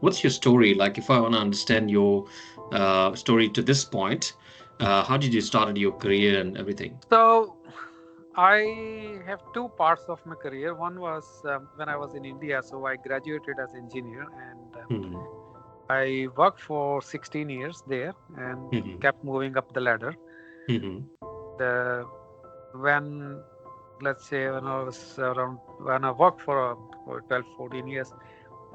what's your story? Like, if I want to understand your story to this point, how did you started your career and everything? So I have two parts of my career. One was when I was in India. So I graduated as engineer, and Hmm. I worked for 16 years there and Hmm. kept moving up the ladder. Hmm. The when let's say when I was around when I worked for 12, 14 years,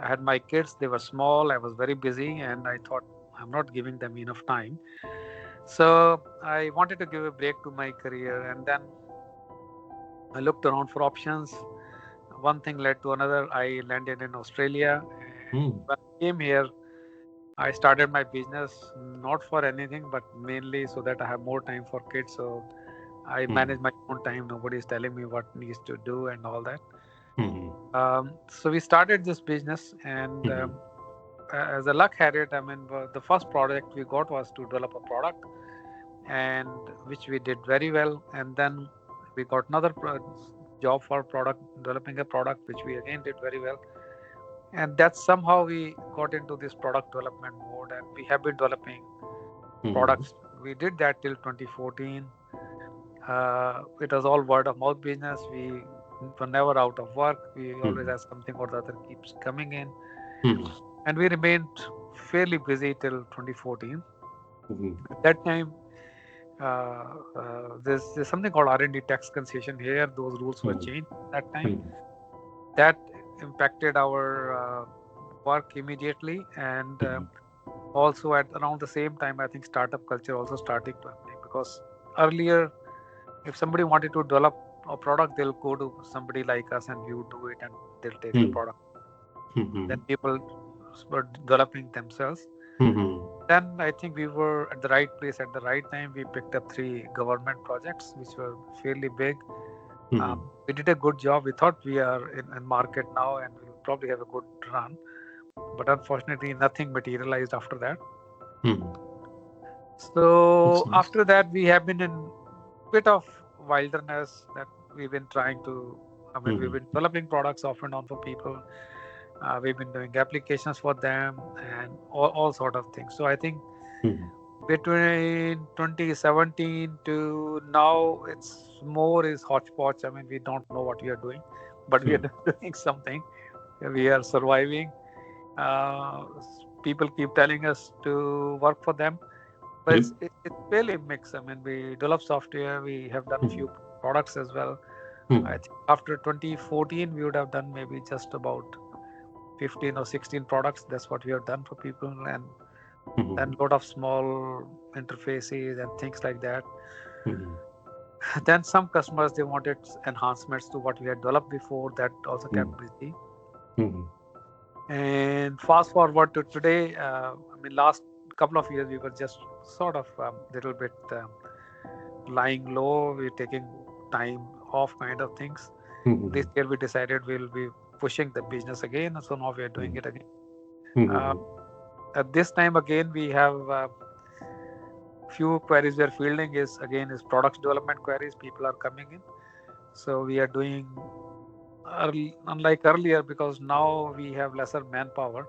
I had my kids. They were small. I was very busy, and I thought I'm not giving them enough time. So I wanted to give a break to my career, and then I looked around for options. One thing led to another. I landed in Australia, and Hmm. when I came here, I started my business not for anything, but mainly so that I have more time for kids. So I Hmm. manage my own time. Nobody is telling me what needs to do and all that. Hmm. So we started this business, and Hmm. as a luck had it, I mean, the first project we got was to develop a product, and which we did very well. And then we got another job for product developing a product, which we again did very well. And that's somehow we got into this product development mode, and we have been developing Hmm. products. We did that till 2014. It was all word of mouth business. We were never out of work. We always Hmm. had something or the other keeps coming in, Hmm. and we remained fairly busy till 2014. Hmm. At that time, there's something called R&D tax concession here. Those rules were Hmm. changed at that time. Hmm. That impacted our work immediately, and Hmm. also at around the same time, I think startup culture also started to happening, because earlier, if somebody wanted to develop a product, they'll go to somebody like us and we would do it, and they'll take the Hmm. product. Hmm. Then people were developing themselves. Hmm. Then I think we were at the right place at the right time. We picked up three government projects which were fairly big. Hmm. We did a good job. We thought we are in market now and we'll probably have a good run. But unfortunately, nothing materialized after that. Hmm. That's So nice. after that, we have been in bit of wilderness that we've been trying to. I mean, we've Hmm. been developing products off and on for people. We've been doing applications for them and all sort of things. So I think Hmm. between 2017 to now, it's more is hodgepodge. I mean, we don't know what we are doing, but we are Hmm. doing something. We are surviving. People keep telling us to work for them, but Yep. it's really mixed. I mean, we develop software. We have done a Hmm. few products as well. I Hmm. think after 2014, we would have done maybe just about 15 or 16 products. That's what we have done for people, and Hmm. then a lot of small interfaces and things like that. Hmm. Then some customers, they wanted enhancements to what we had developed before. That also Hmm. kept busy. Hmm. And fast forward to today, I mean, last couple of years we were just sort of little bit lying low. We're taking time off, kind of things. This Hmm. year we decided we'll be pushing the business again, so now we are doing Hmm. it again. Uh, Hmm. at this time again, we have few queries we are fielding is again is product development queries. People are coming in, so we are doing unlike earlier, because now we have lesser manpower.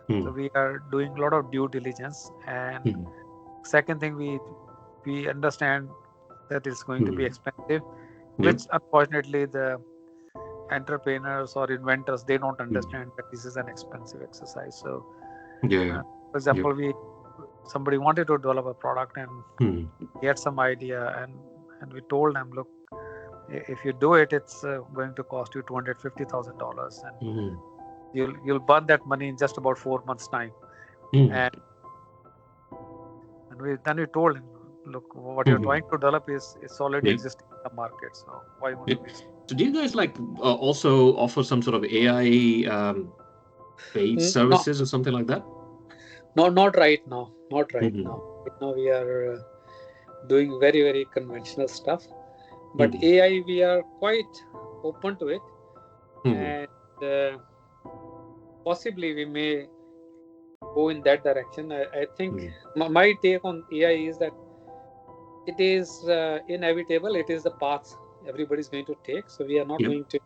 So Hmm. we are doing a lot of due diligence. And Hmm. second thing, we understand that it's going to be Hmm. expensive, Yep. which unfortunately the entrepreneurs or inventors, they don't Hmm. understand that this is an expensive exercise. So Yeah. for Yep. example, we somebody wanted to develop a product, and Hmm. he had some idea, and we told them, look, if you do it, it's going to cost you $250,000, and Hmm. you'll burn that money in just about 4 months time. Hmm. And we told him, look, what you're Hmm. trying to develop is it's already Yep. existing in the market, so why would Yep. you waste? So do you guys like also offer some sort of AI paid No, services or something like that? no, not right now. Not right Hmm. now. Right now we are doing very, very conventional stuff. But Hmm. AI, we are quite open to it, Hmm. and possibly we may go in that direction. I think Hmm. my take on AI is that it is inevitable. It is the path everybody's going to take. So we are not Yep. going to.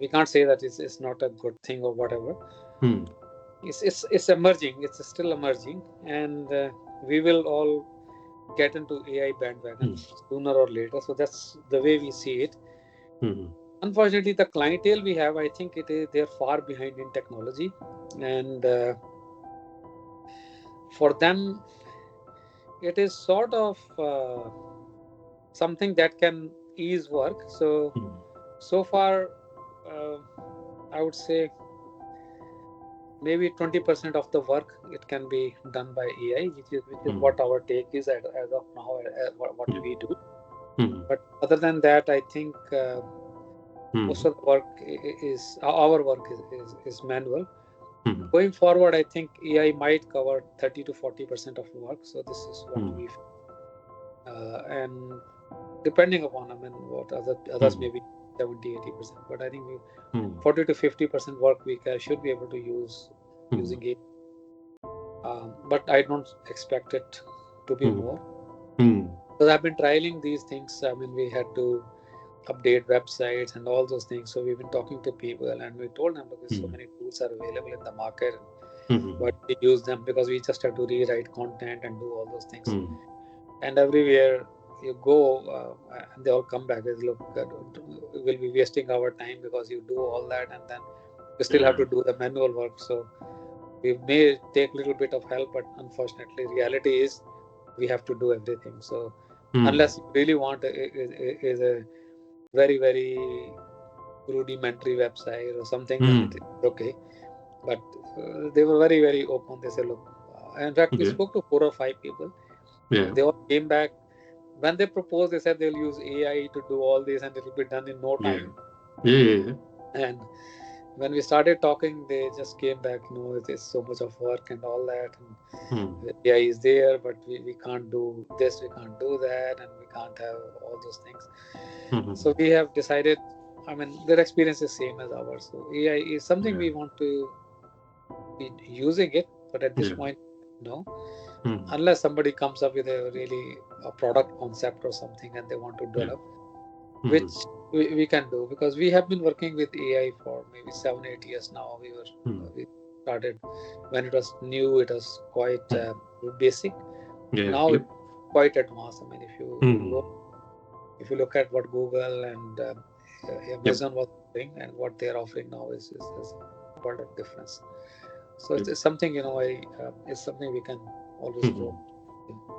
We can't say that it's not a good thing or whatever. Hmm. It's emerging. It's still emerging, and we will all get into AI bandwagon Mm, sooner or later. So that's the way we see it. mm, Unfortunately, the clientele we have, I think they're far behind in technology, and for them, it is sort of something that can ease work. mm, So far, uh, I would say maybe 20% of the work it can be done by AI, which is mm, what our take is as of now, what yeah, we do. mm, But other than that, I think most mm, of the work is our work is manual. mm, Going forward, I think AI might cover 30 to 40% of work. So this is what mm, we and depending upon, I mean, what others mm, maybe 70-80%, but I think we mm, 40 to 50% work we should be able to use mm, using it. But I don't expect it to be mm, more. mm, Because I've been trialing these things. I mean, we had to update websites and all those things. So we've been talking to people and we told them, because so mm, many tools are available in the market, mm, but we use them because we just have to rewrite content and do all those things. mm, And everywhere you go, and they all come back as, look, we'll be wasting our time because you do all that and then you still have yeah, to do the manual work. So we may take a little bit of help, but unfortunately, reality is we have to do everything. So mm, unless you really want is a very very rudimentary website or something, then it mm, is okay. But they were very very open. They said, look, in fact, we yeah, spoke to 4 or 5 people. yeah, They all came back. When they proposed, they said they'll use AI to do all this and it'll be done in no yeah, time. yeah, yeah, And when we started talking, they just came back, it is so much of work and all that. And mm, the AI is there, but we can't do this, we can't do that, and we can't have all those things. So mm, we have decided, I mean, their experience is same as ours. So AI is something yeah, we want to be using it, but at this yeah, point, no. mm, Unless somebody comes up with a product concept or something and they want to yeah, develop, which mm, we can do, because we have been working with AI for maybe 7-8 years now. mm, We started when it was new, it was quite mm, basic. yeah, Now yep, it's quite advanced. I mean, mm, if you look at what Google and yep, Amazon was doing and what they're offering now is a world of difference. So yep. it's something, it's something we can always Mm-hmm. grow.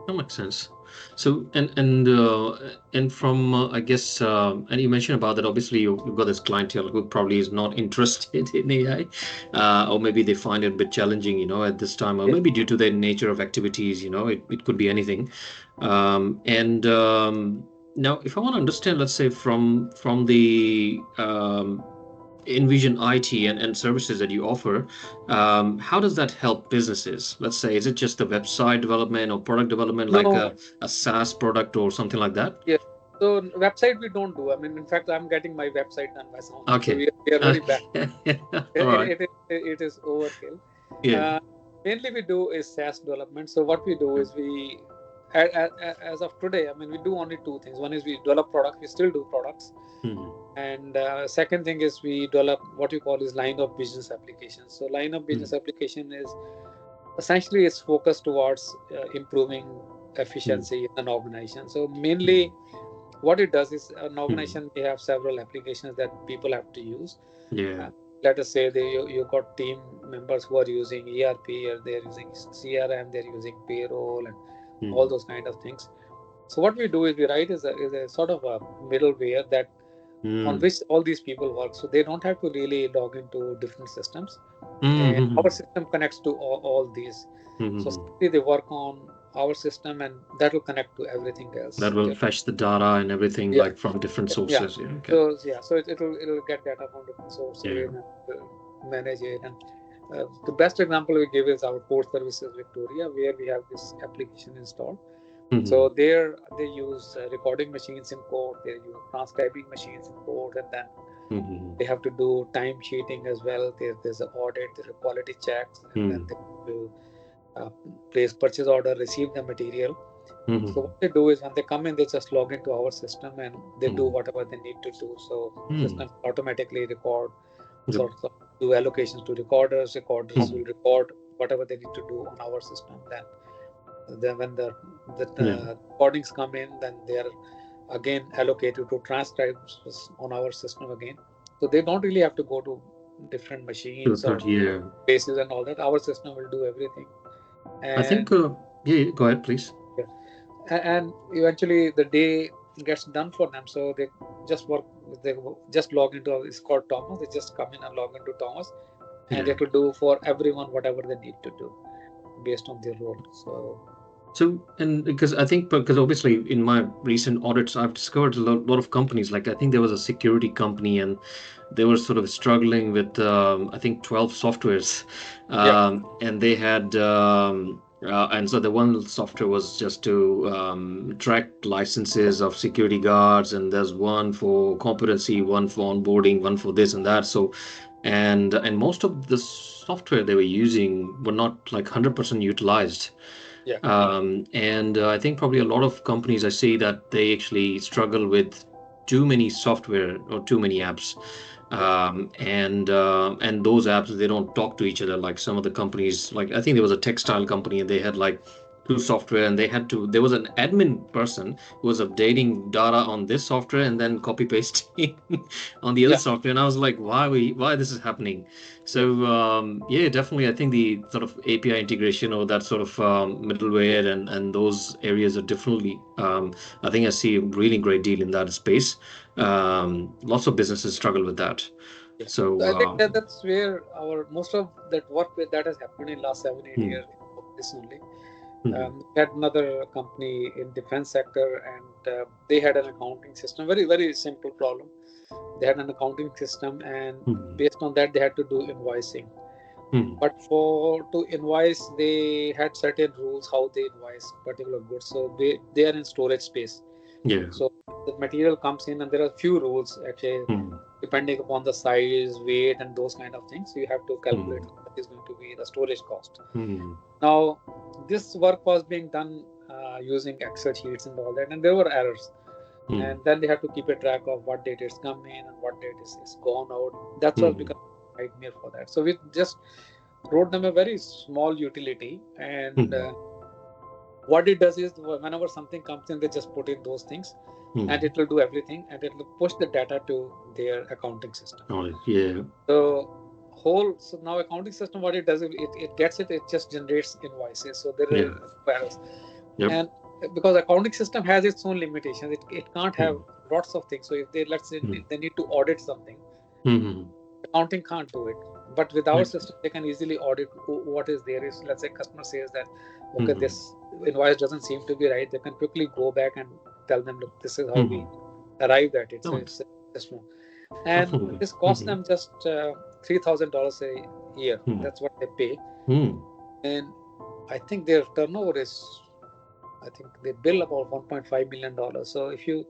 That makes sense. So, and from I guess, and you mentioned about that. Obviously, you've got this clientele who probably is not interested in AI, or maybe they find it a bit challenging, at this time, or Yeah. maybe due to the nature of activities. It could be anything. And now, if I want to understand, let's say from the Envision IT and services that you offer, how does that help businesses? Let's say, is it just a website development or product development, like No, a SaaS product or something like that? yeah. So website we don't do. I mean, in fact, I'm getting my website done by someone else. So Okay. we are very bad. Okay. All It, right. it, it is overkill. Yeah. Uh, Mainly we do is SaaS development. So what we do is as of today, I mean, we do only two things. One is we develop products. We still do products, Mm, and second thing is we develop what you call is line of business applications. So line of mm, business application is essentially it's focused towards improving mm, efficiency in an organization. So mm. mainly what it does is an Mm. organization may have several applications that people have to use. Yeah. uh, Let us say you got team members who are using ERP, or they're using CRM, they're using payroll and all Mm, those kind of things. So what we do is we write is a sort of a middleware that on mm, which all these people work, so they don't have to really log into different systems, mm, and our mm, system connects to all these. So mm. simply they work on our system and that will connect to everything That else. will fetch the data and everything Yeah. like from different Yeah. sources. Yeah. Okay. So it'll get data from different Yeah. sources and manage it. And the best example we give is our port services Victoria, where we have this application installed. Mm-hmm. So there they use recording machines in code, they use transcribing machines in code, and then Mm-hmm. they have to do time sheeting as well. There's an audit, there's a quality checks, and then they have to uh, place purchase order, receive the material. So Mm-hmm. what they do is when they come in, they just log into our system and they do Mm-hmm. whatever they need to do. So Mm. system automatically record Yep. sorts of. do allocations to recorders. Recorders will Hmm. record whatever they need to do on our system. Then when the Yeah. recordings come in, then they are again allocated to transcribes on our system again. So they don't really have to go to different To a machines or third, yeah. places and all that. Our system will do everything. I think, And yeah, yeah, go ahead, please. yeah, and eventually the day gets done for them. So they just work. They just log into. It's called Thomas. They just come in and log into Thomas, and Yeah. they will do for everyone whatever they need to do based on their role. So So, and because I think, because obviously in my recent audits, I've discovered a lot of companies. Like I think there was a security company, and they were sort of struggling with, I think, 12 softwares, yeah, and they had, and so the one software was just to track licenses of security guards, and there's one for competency, one for onboarding, one for this and that. So, and most of the software they were using were not like 100% utilized. yeah, And I think probably a lot of companies I see that they actually struggle with too many software or too many apps. yeah, And those apps they don't talk to each other like some of the companies. Like I think there was a textile company and they had like two software and they had to. There was an admin person who was updating data on this software and then copy pasting on the other yeah, software. And I was like, why this is happening? yeah, So yeah, definitely. I think the sort of API integration or that sort of middleware and those areas are definitely. I think I see a really great deal in that space. Lots of businesses struggle with that. yeah. So So I think that that's where our most of that work with that has happened in last 7 8 years. hmm, This only. hmm, We had another company in defense sector, and they had an accounting system. Very very simple problem. They had an accounting system, and hmm, based on that, they had to do invoicing. hmm, But for to invoice, they had certain rules how they invoice particular goods. So they are in storage space. yeah, So the material comes in, and there are few rules actually, hmm, depending upon the size, weight, and those kind of things. So you have to calculate hmm, how much is going to be the storage cost. hmm, Now, this work was being done using Excel sheets and all that, and there were errors. hmm, And then they have to keep a track of what date it's come in and what date is gone out. That was hmm, becoming a nightmare for that. So we just wrote them a very small utility, and hmm, what it does is whenever something comes in, they just put in those things, and hmm. it will do everything, and it will push the data to their accounting system. Got it. Yeah. So so now accounting system, what it does, it gets it just generates invoices, so there Yeah. are errors. Yep. And because accounting system has its own limitations, it can't have Hmm, lots of things. So if they, let's say, hmm, they need to audit something, hmm, accounting can't do it. But with our yep. system, they can easily audit what is there. Is, let's say, customer says that, okay, Hmm, this invoice doesn't seem to be right, they can quickly go back and tell them, look, this is how we hmm. arrived at it. So Nice. it's this one, and Definitely. this costs Hmm, them just $3,000 a year. hmm, That's what they pay, hmm. and I think their turnover is, I think they bill about $1.5 million. So if you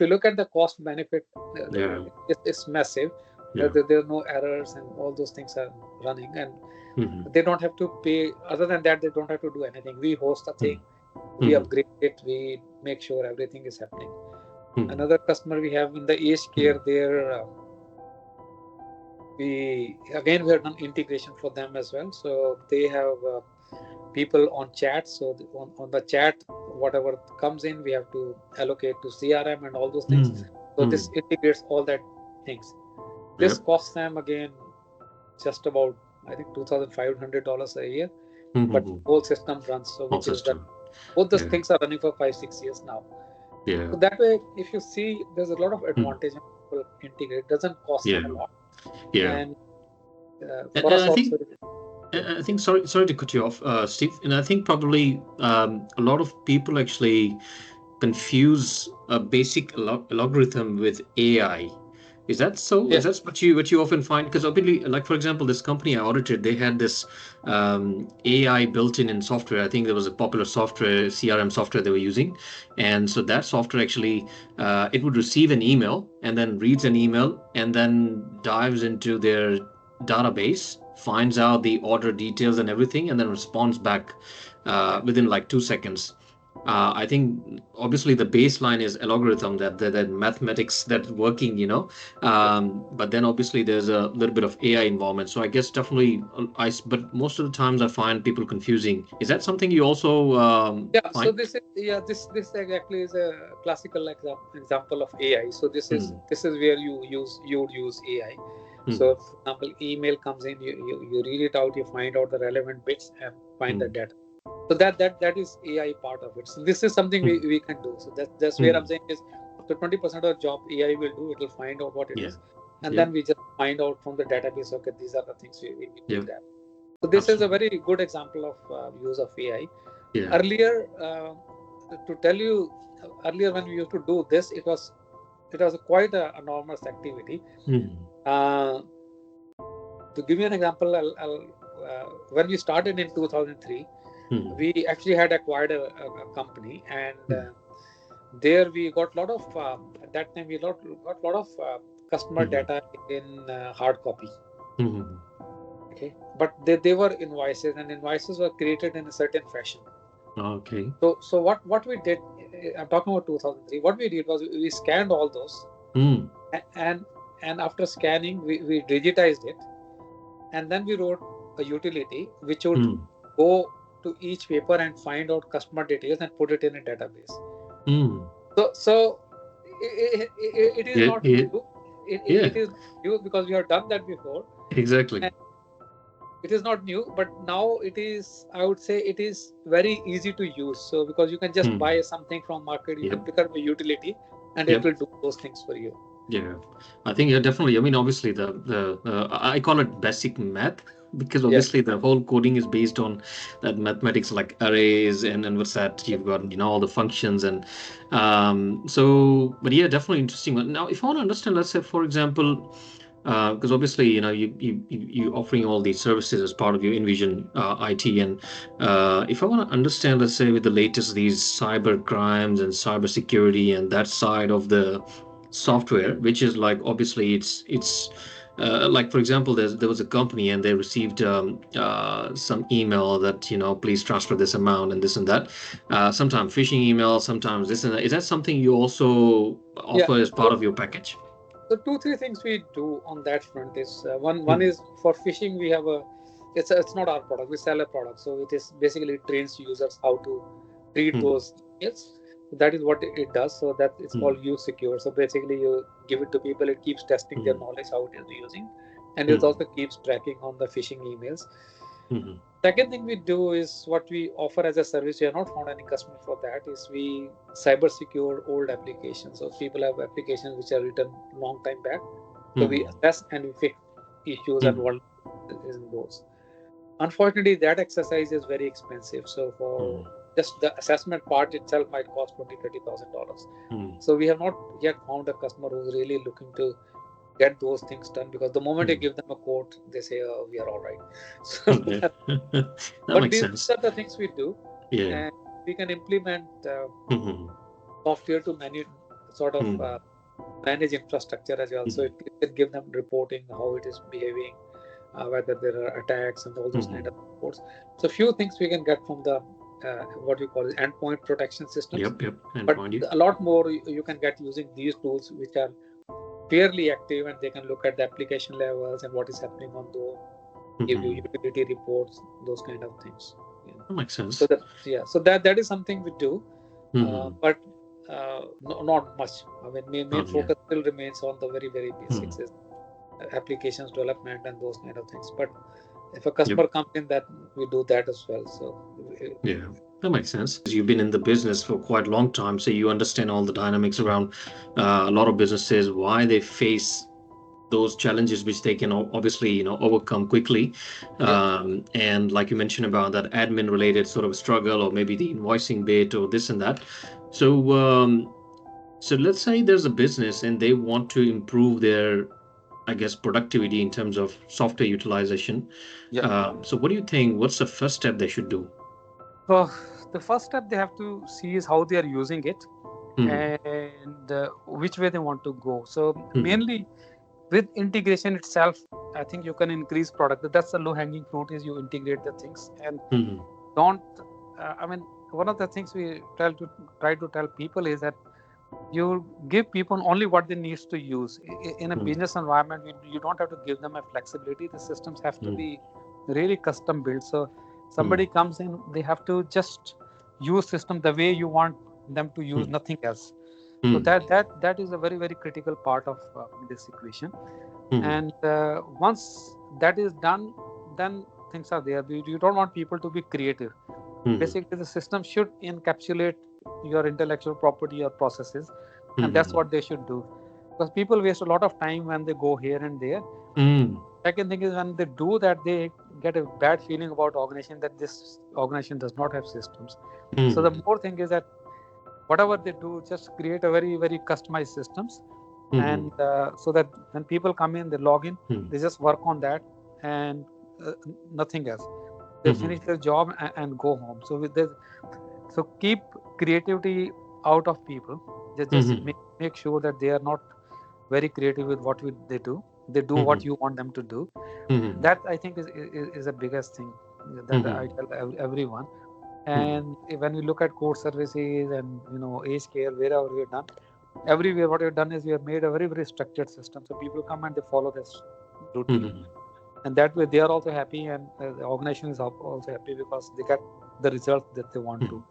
look at the cost benefit, Yeah. it's massive. Yeah. There are no errors and all those things are running, and Hmm, they don't have to pay. Other than that, they don't have to do anything. We host the hmm, thing, we hmm, upgrade it, we make sure everything is happening. hmm, Another customer we have in the aged hmm. care, there we have done integration for them as well. So they have people on chat. So on the chat, whatever comes in, we have to allocate to CRM and all those things. Hmm, So this hmm. integrates all that things. This Yep. costs them again just about, I think, $2,500 a year, Hmm, hmm, but hmm. whole system runs. So Whole which is that system. both those Yeah. things are running for 5 6 years now. Yeah. So that way, if you see, there's a lot of Hmm. advantage when people integrate. It doesn't cost Yeah. them a lot, Yeah. and for And us I also, think yeah, I think sorry to cut you off, Steve. And I think probably a lot of people actually confuse a basic algorithm with AI. Is that so? yeah, Is that what you often find? Because obviously, like for example, this company I audited, they had this AI built in software. I think there was a popular software, CRM software they were using, and so that software actually it would receive an email and then reads an email and then dives into their database, finds out the order details and everything, and then responds back yeah, within like 2 seconds. I think obviously the baseline is algorithm that mathematics that working, Yeah. but then obviously there's a little bit of AI involvement. So I guess definitely but most of the times I find people confusing. Is that something you also Yeah, so find? this exactly is a classical example of AI. So Hmm. this is where you would use AI. Hmm. So for example, email comes in, you read it out, you find out the relevant bits and find the Hmm. data. So that is AI part of it. So this is something Hmm. we can do. So that's where I'm Hmm. saying is up to 20% of the job AI will do. It will find out what it Yeah. is, and Yep. then we just find out from the database. Okay, these are the things we need to Yep. grab. So this is a Absolutely. very good example of use of AI. Yeah. Earlier, to tell you, earlier when we used to do this, it was quite a enormous activity. Hmm. Uh, to give you an example, when we started in 2003, Hmm. we actually had acquired a company, and Hmm. there we got a lot of at that time we got a lot of customer Hmm. data in hard copy. Hmm. Okay, but they were invoices, and invoices were created in a certain fashion. Okay. So what we did, I'm talking about 2003. What we did was we scanned all those, Hmm. and after scanning, we digitized it, and then we wrote a utility which would Hmm. go to each paper and find out customer details and put it in a database. Hmm. So it is Yeah. not Yeah. new. Yeah. It is new because we have done that before, Exactly. and it is not new. But now it is, I would say, it is very easy to use. So because you can just Hmm. buy something from market, you can Yep. pick up a utility, and it Yep. will do those things for you. Yeah, I think yeah, definitely. I mean, obviously, the I call it basic math because Yeah. obviously the whole coding is based on that mathematics like arrays and what's that you've got all the functions and but yeah, definitely interesting. Now, if I want to understand, let's say for example, because obviously you offering all these services as part of your Envision IT and if I want to understand, let's say with the latest these cyber crimes and cyber security and that side of the software, which is like obviously it's like for example, there was a company and they received some email that please transfer this amount and this and that. Sometimes phishing email, sometimes this and that. Is that something you also Yeah. offer as part So of your package? the two three things we do on that front is one Hmm. is for phishing. We have a it's not our product. We sell a product, so it is basically trains users how to read Hmm. those emails. That is what it does. So that it's Hmm. called use secure. So basically, you give it to people. It keeps testing their Hmm. knowledge how it is using, and it Hmm. also keeps tracking on the phishing emails. Hmm. Second thing we do is what we offer as a service. We have not found any customer for that. Is we cyber secure old applications. So people have applications which are written long time back. So we Hmm. assess and we fix issues and Hmm. vulnerabilities in those. Unfortunately, that exercise is very expensive. So for Hmm. just the assessment part itself might cost $20,000 to $30,000. Hmm. So we have not yet found a customer who's really looking to get those things done, because the moment you Hmm. give them a quote, they say, "Oh, we are all right." So Okay. That but makes these sense. are the things we do, Yeah. and we can implement Hmm. software to sort of Hmm. manage infrastructure as well. So Hmm. it can give them reporting how it is behaving, whether there are attacks and all those kind Hmm. of reports. So few things we can get from the what we call endpoint protection systems, Yep. Yep. And but point you. a lot more you can get using these tools, which are fairly active, and they can look at the application levels and what is happening on those, give you Hmm. utility reports, those kind of things. Yeah. That makes So sense. that yeah, so that is something we do, Hmm. but not much. I mean, main Oh yeah. focus still remains on the very Hmm. basics, is applications development and those kind of things. But if a Yep. customer comes in, that we do that as well. So Yeah. That makes sense. You've been in the business for quite a long time, so you understand all the dynamics around a lot of businesses, why they face those challenges which they can obviously overcome quickly yeah, and like you mentioned about that admin related sort of struggle or maybe the invoicing bit or this and that so let's say there's a business and they want to improve their I guess productivity in terms of software utilization yeah. so what do you think what's the first step they should do? So the first step they have to see is how they are using it, Hmm. and which way they want to go. So Hmm. mainly with integration itself, I think you can increase product. That's the low hanging fruit, is you integrate the things, and Hmm. don't I mean, one of the things we try to tell people is that you give people only what they needs to use. In a Mm, business environment, you don't have to give them a flexibility. The systems have to mm, be really custom built. So mm, somebody comes in, they have to just use system the way you want them to use, mm, nothing else. So mm, that is a very very critical part of this equation. mm, And once that is done, then things are there. You don't want people to be creative. mm, Basically, the system should encapsulate your intellectual property or processes, and that's mm, what they should do. Because people waste a lot of time when they go here and there. mm, Second thing is, when they do that, they get a bad feeling about organization, that this organization does not have systems. So the mm, more thing is that whatever they do, just create a very very customized systems, mm, and so that when people come in, they log in, mm, they just work on that, and uh, nothing else. They mm, finish their job and go home. So with this, so keep creativity out of people. Just mm, make sure that they are not very creative with what they do. They do what mm, you want them to do. mm, That I think is the biggest thing that I mm, tell everyone. mm, And when we look at core services and age care, wherever we have done, everywhere what we have done is we have made a very very structured system. So people come and they follow this routine, mm, and that way they are also happy, and the organization is also happy because they get the results that they want to.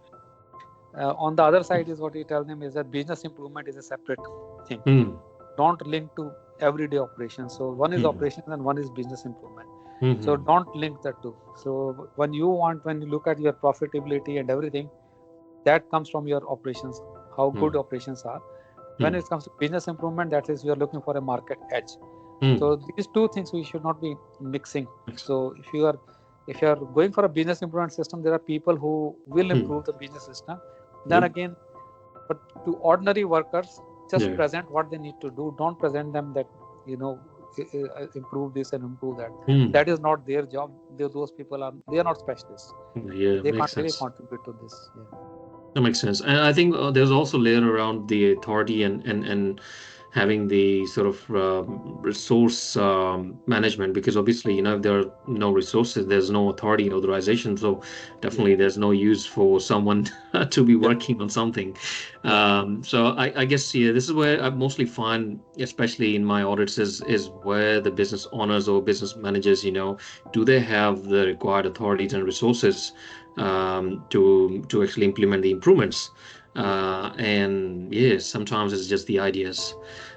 On the other side is what we tell them is that business improvement is a separate thing. mm, Don't link to everyday operations. So one is mm, operations and one is business improvement. So mm, don't link the two. So when you look at your profitability and everything, that comes from your operations, how good mm, operations are. When mm, it comes to business improvement, that is, you are looking for a market edge. mm. So these two things we should not be mixing. So if you are going for a business improvement system, there are people who will Mm. improve the business system. Then Yep. again, but to ordinary workers, just Yeah. present what they need to do. Don't present them that improve this and improve that. Mm. That is not their job. Those people they are not specialists. Yeah, They makes can't really sense. contribute to this. Yeah. That makes sense. And I think there's also layer around the authority and having the sort of resource management, because obviously, if there are no resources, there's no authority and authorization. So Yeah. definitely there's no use for someone to be Yeah. working on something. Yeah. So I guess, yeah, this is where I mostly find, especially in my audits, is where the business owners or business managers, do they have the required authorities and resources to actually implement the improvements. Yeah. And yes, sometimes it's just the ideas.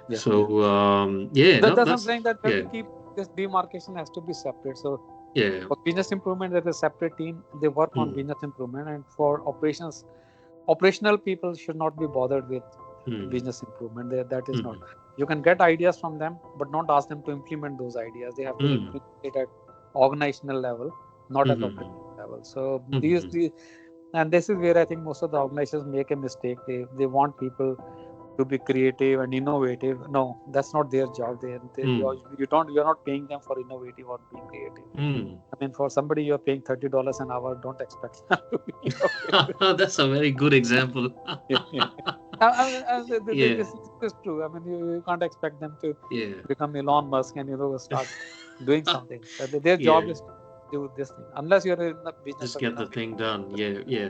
Yeah. Yeah. So yeah, no, That's what I'm that's saying, that we have yeah, to keep this demarcation has to be separate. So yeah, for business improvement, there's a separate team. They work on mm, business improvement, and for operations, operational people should not be bothered with mm, business improvement. That is not. mm, You can get ideas from them, but not ask them to implement those ideas. They have to mm, implement it at organizational level, not at mm, operational level. So mm, and this is where I think most of the organizations make a mistake. They want people to be creative and innovative. No, that's not their job. mm, You're not paying them for innovative or being creative. mm. I mean, for somebody you're paying $30 an hour, don't expect them to be innovative. That's a very good example. Yeah, yeah. Yeah, This is true. I mean, you can't expect them to yeah, become Elon Musk and start doing something. Their job yeah. is to do this thing, unless you're in the business Just of get the thing innovation. done. Yeah, yeah,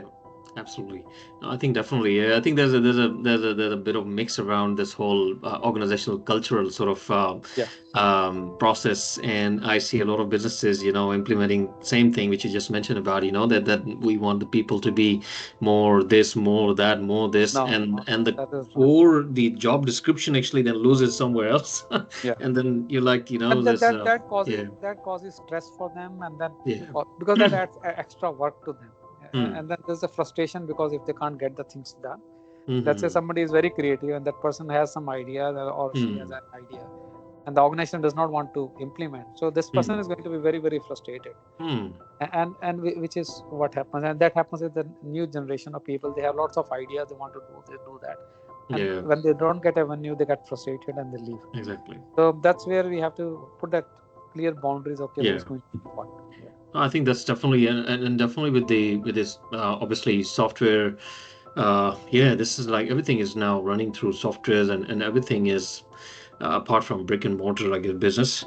absolutely. No, I think definitely. Yeah, I think there's a bit of mix around this whole organizational cultural sort of Yeah, process, and I see a lot of businesses, implementing same thing which you just mentioned about, that we want the people to be more this, more that, more this, no, and no, and the that is not. core the job description actually then loses somewhere else, Yeah, and then you're like, and this, causes yeah, stress for them, and then yeah, because that adds extra work to them. mm, And then there's a frustration because if they can't get the things done. Let's say mm-hmm, somebody is very creative and that person has some idea, or she has mm, an idea, and the organization does not want to implement. So this person mm, is going to be very very frustrated, mm. which is what happens, and that happens with the new generation of people. They have lots of ideas, they want to do that, and Yeah, when they don't get a venue, they get frustrated and they leave. exactly. So that's where we have to put that clear boundaries. Okay, Yeah, who's going to do what? Yeah, I think that's definitely, and definitely with this obviously software. Yeah, this is like everything is now running through softwares, and everything is apart from brick and mortar like a business.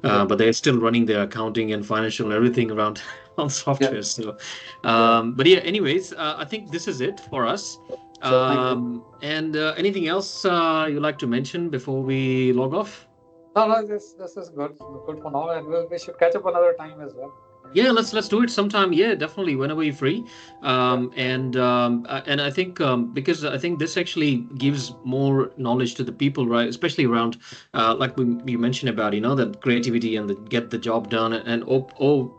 yeah, But they're still running their accounting and financial and everything around on Yeah. software. So, Yeah. but yeah. Anyways, I think this is it for us. So thank you. And anything else you'd like to mention before we log off? No, no, this is good for now, and we should catch up another time as well. Yeah. Yeah, let's do it sometime. Yeah, definitely, whenever you're free. Yeah. And I think because I think this actually gives more knowledge to the people, right? Especially around like you mentioned about, that creativity and the get the job done, and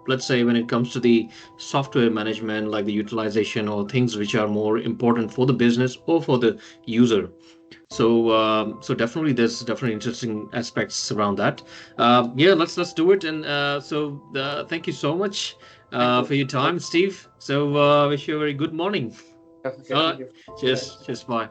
let's say when it comes to the software management, like the utilization or things which are more important for the business or for the user. So definitely, there's definitely interesting aspects around that. Yeah, let's do it. And thank you so much Thank you. for your time, Okay. Steve. So wish you a very good morning. Okay. All Thank right, you. cheers, Bye. cheers, bye.